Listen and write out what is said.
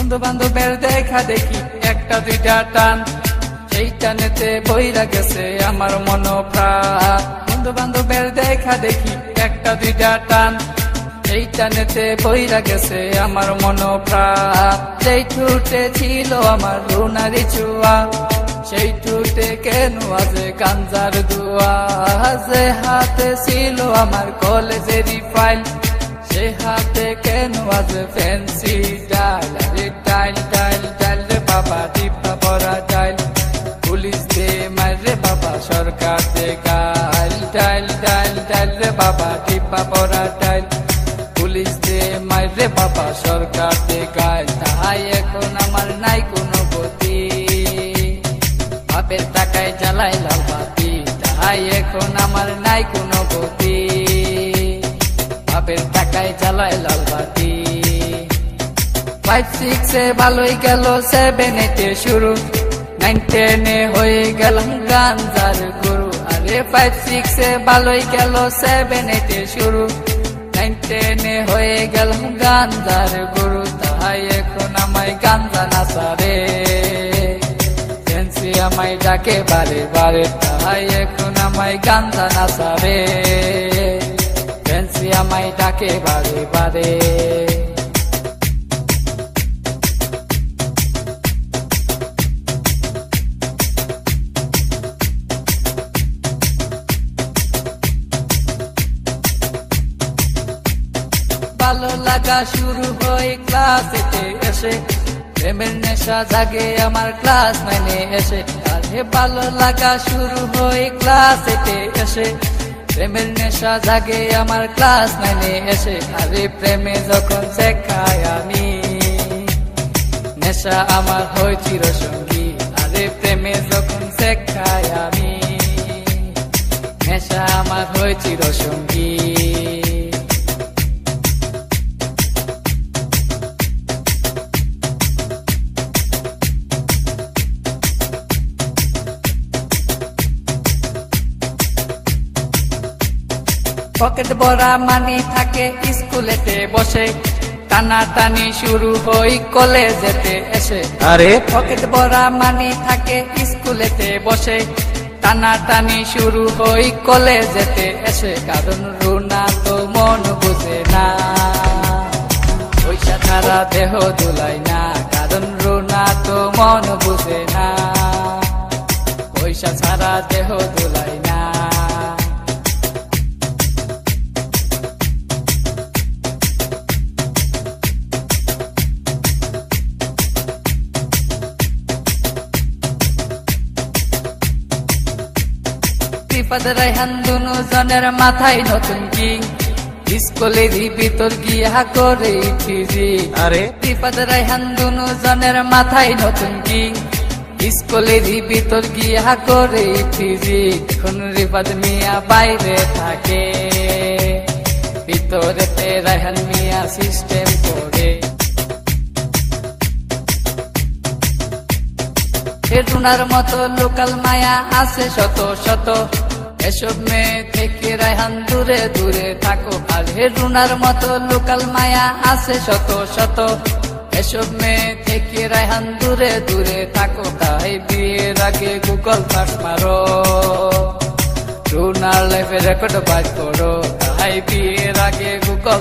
বন্ধু বান্ধবের দেখা দেখি একটা দুইটা টান, সেই টানেতে বইরা গেছে আমার মন প্রাণ। বন্ধু বান্ধবের দেখা দেখি একটা দুইটা টান, সেই টানেতে বইরা গেছে আমার মন প্রাণ। যেই ঠুটে ছিল আমার রুনারি চুয়া, সেই ঠুটে কেন আজে গাঞ্জার দুয়া। যে হাতে ছিল আমার কলেজেরই ফাইল, সে হাতে কেন আজ ফ্যান্সি ডাইল। আরে ডাইল ডাইল ডাইল রে বাবা, টিপা পরা ডাইল। পুলিশ দে মারে বাবা, সরকার দে গাইল। ডাইল ডাইল ডাইল রে বাবা, টিপা পরা ডাইল। পুলিশ দে মারে বাবা, সরকার দে গাইল। তাই এখন আমার নাই কোনো গতি, বাপের টাকায় জ্বালাই লাল বাতি। তাই এখন আমার নাই কোনো গতি, বাপের টাকায় জ্বালায় লাল বাতি। 5-6 ভালোই গেল, 7-8 শুরু, 9-10 হয়ে গেলাম গাঞ্জার গুরু। আরে 5-6 ভালোই গেল, 7-8 শুরু, 9-10 হয়ে গেলাম গাঞ্জার গুরু। তাই এখন আমায় গাঞ্জা নাচারে, ফ্যান্সি আমায় ডাকে বারে বারে। তাই এখন আমায় গাঞ্জা নাচারে, ফ্যান্সি আমায় ডাকে বারে বারে। ভালো লাগা শুরু হয় ক্লাসেতে এসে, প্রেমের নেশা জাগে আমার ক্লাস 9 এসে। আরে ভালো লাগা শুরু হয় ক্লাসেতে এসে, প্রেমের নেশা জাগে আমার ক্লাস 9 এসে। আরে প্রেমে যখন শেখাই আমি, নেশা আমার হয় চিরসঙ্গী। আরে প্রেমে যখন শেখাই আমি, নেশা আমার হয় চিরসঙ্গী। পকেট ভরা মানি থাকে স্কুলেতে বসে, টানা টানি শুরু হই কলেজেতে এসে। আরে পকেট ভরা মানি থাকে স্কুলেতে বসে, টানা টানি শুরু হই কলেজেতে এসে। কারণ রুনা তো মন বুঝে না, পয়সা ছাড়া দেহ দুলাই না। কারণ রুনা তো মন বুঝে না, পয়সা ছাড়া দেহ দুলাই না। রিফাত রায়হান দুনো জনের মাথায় নতুন কিং, স্কুলেরই ভিতর গিয়া করে ফিজিং। আরে রিফাত রায়হান দুনো জনের মাথায় নতুন কিং, স্কুলেরই ভিতর গিয়া করে ফিজিং। এখন রিফাত মিয়া বাইরে থাকে, ভিতরেতে রায়হান মিয়া সিস্টেম করে। রুনার মতো লোকাল মায়া আছে শত শত, এসব মেয়ে থেকে রায়হান দূরে দূরে থাকো। আর রুনার মতো লোকাল মায়া আছে শত শত, এসব মেয়ে থেকে রায়হান দূরে দূরে থাকো। তাই বিয়ের আগে গুগল সার্চ মারো, রুনার লাইফে রেকর্ড বাইর করো। তাই বিয়ের আগে গুগল